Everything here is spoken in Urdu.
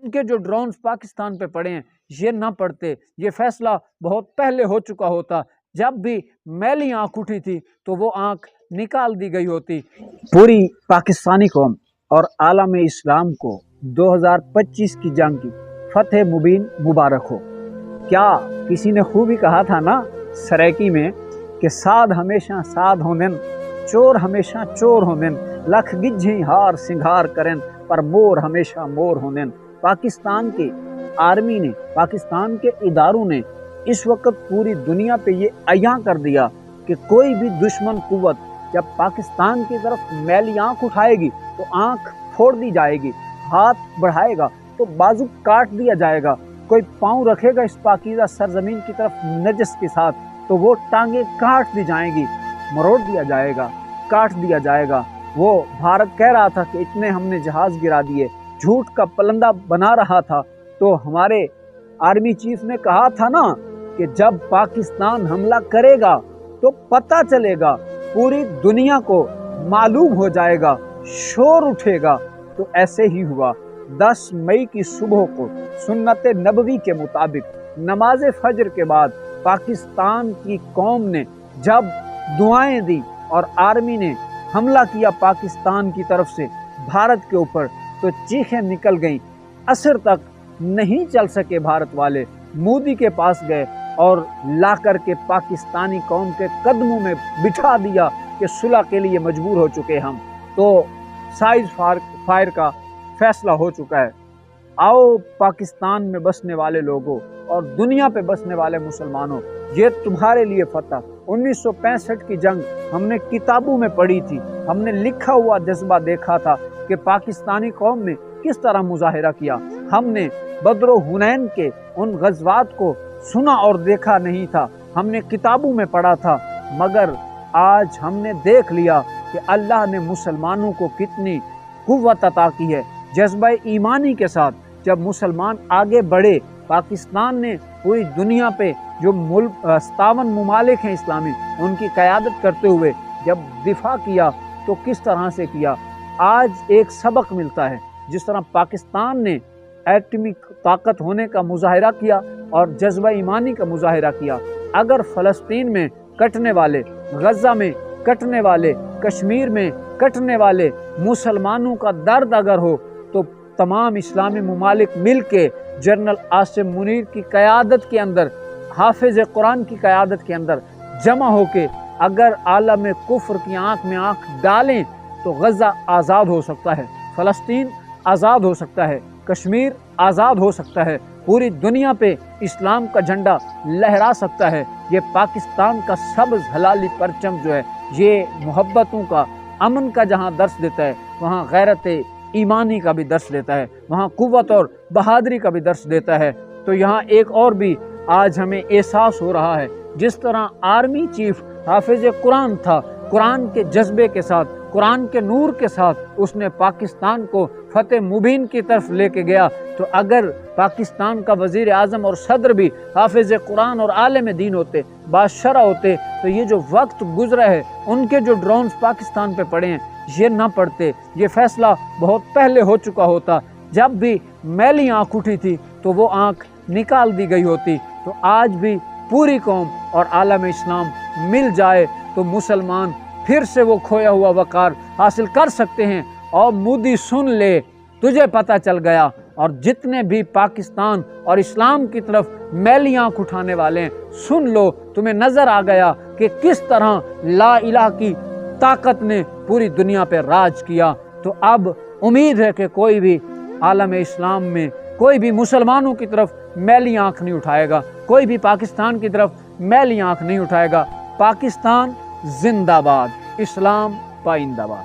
ان کے جو ڈرونز پاکستان پہ پڑے ہیں یہ نہ پڑتے، یہ فیصلہ بہت پہلے ہو چکا ہوتا۔ جب بھی میلی آنکھ اٹھی تھی تو وہ آنکھ نکال دی گئی ہوتی۔ پوری پاکستانی قوم اور عالم اسلام کو 2025 کی جنگ کی فتح مبین مبارک ہو۔ کیا کسی نے خوب ہی کہا تھا نا سریکی میں کہ ساد ہمیشہ ساد ہوندن، چور ہمیشہ چور ہوندن، لکھ گجھی ہار سنگھار کرن پر مور ہمیشہ مور ہوندن۔ پاکستان کے آرمی نے، پاکستان کے اداروں نے اس وقت پوری دنیا پہ یہ عیاں کر دیا کہ کوئی بھی دشمن قوت جب پاکستان کی طرف میلی آنکھ اٹھائے گی تو آنکھ پھوڑ دی جائے گی، ہاتھ بڑھائے گا تو بازو کاٹ دیا جائے گا، کوئی پاؤں رکھے گا اس پاکیزہ سرزمین کی طرف نجس کے ساتھ تو وہ ٹانگیں کاٹ دی جائیں گی، مروڑ دیا جائے گا، کاٹ دیا جائے گا۔ وہ بھارت کہہ رہا تھا کہ اتنے ہم نے جہاز گرا دیے، جھوٹ کا پلندہ بنا رہا تھا، تو ہمارے آرمی چیف نے کہا تھا نا کہ جب پاکستان حملہ کرے گا تو پتہ چلے گا، پوری دنیا کو معلوم ہو جائے گا، شور اٹھے گا۔ تو ایسے ہی ہوا۔ 10 مئی کی صبح کو سنت نبوی کے مطابق نماز فجر کے بعد پاکستان کی قوم نے جب دعائیں دی اور آرمی نے حملہ کیا پاکستان کی طرف سے بھارت کے اوپر تو چیخیں نکل گئیں۔ عصر تک نہیں چل سکے بھارت والے، مودی کے پاس گئے اور لا کر کے پاکستانی قوم کے قدموں میں بٹھا دیا کہ صلح کے لیے مجبور ہو چکے ہم، تو سائز فائر کا فیصلہ ہو چکا ہے۔ آؤ پاکستان میں بسنے والے لوگوں اور دنیا پہ بسنے والے مسلمانوں، یہ تمہارے لیے فتح۔ 1965 کی جنگ ہم نے کتابوں میں پڑھی تھی، ہم نے لکھا ہوا جذبہ دیکھا تھا کہ پاکستانی قوم نے کس طرح مظاہرہ کیا۔ ہم نے بدر و حنین کے ان غزوات کو سنا اور دیکھا نہیں تھا، ہم نے کتابوں میں پڑھا تھا، مگر آج ہم نے دیکھ لیا کہ اللہ نے مسلمانوں کو کتنی قوت عطا کی ہے۔ جذبہ ایمانی کے ساتھ جب مسلمان آگے بڑھے، پاکستان نے پوری دنیا پہ جو 57 ممالک ہیں اسلامی، ان کی قیادت کرتے ہوئے جب دفاع کیا تو کس طرح سے کیا۔ آج ایک سبق ملتا ہے، جس طرح پاکستان نے ایٹمی طاقت ہونے کا مظاہرہ کیا اور جذبہ ایمانی کا مظاہرہ کیا، اگر فلسطین میں کٹنے والے، غزہ میں کٹنے والے، کشمیر میں کٹنے والے مسلمانوں کا درد اگر ہو تو تمام اسلامی ممالک مل کے جنرل عاصم منیر کی قیادت کے اندر، حافظ قرآن کی قیادت کے اندر جمع ہو کے اگر عالم کفر کی آنکھ میں آنکھ ڈالیں تو غزہ آزاد ہو سکتا ہے، فلسطین آزاد ہو سکتا ہے، کشمیر آزاد ہو سکتا ہے، پوری دنیا پہ اسلام کا جھنڈا لہرا سکتا ہے۔ یہ پاکستان کا سبز حلالی پرچم جو ہے، یہ محبتوں کا، امن کا جہاں درس دیتا ہے، وہاں غیرت ایمانی کا بھی درس دیتا ہے، وہاں قوت اور بہادری کا بھی درس دیتا ہے۔ تو یہاں ایک اور بھی آج ہمیں احساس ہو رہا ہے، جس طرح آرمی چیف حافظ قرآن تھا، قرآن کے جذبے کے ساتھ، قرآن کے نور کے ساتھ اس نے پاکستان کو فتح مبین کی طرف لے کے گیا، تو اگر پاکستان کا وزیر اعظم اور صدر بھی حافظ قرآن اور عالم دین ہوتے، بادشاہ ہوتے، تو یہ جو وقت گزرا ہے، ان کے جو ڈرونز پاکستان پہ پڑے ہیں یہ نہ پڑتے، یہ فیصلہ بہت پہلے ہو چکا ہوتا۔ جب بھی میلی آنکھ اٹھی تھی تو وہ آنکھ نکال دی گئی ہوتی۔ تو آج بھی پوری قوم اور عالم اسلام مل جائے تو مسلمان پھر سے وہ کھویا ہوا وقار حاصل کر سکتے ہیں۔ اور مودی سن لے، تجھے پتہ چل گیا، اور جتنے بھی پاکستان اور اسلام کی طرف میلی آنکھ اٹھانے والے ہیں، سن لو، تمہیں نظر آ گیا کہ کس طرح لا الہ کی طاقت نے پوری دنیا پہ راج کیا۔ تو اب امید ہے کہ کوئی بھی عالم اسلام میں کوئی بھی مسلمانوں کی طرف میلی آنکھ نہیں اٹھائے گا، کوئی بھی پاکستان کی طرف میلی آنکھ نہیں اٹھائے گا۔ پاکستان زندہ باد، اسلام پائندہ باد۔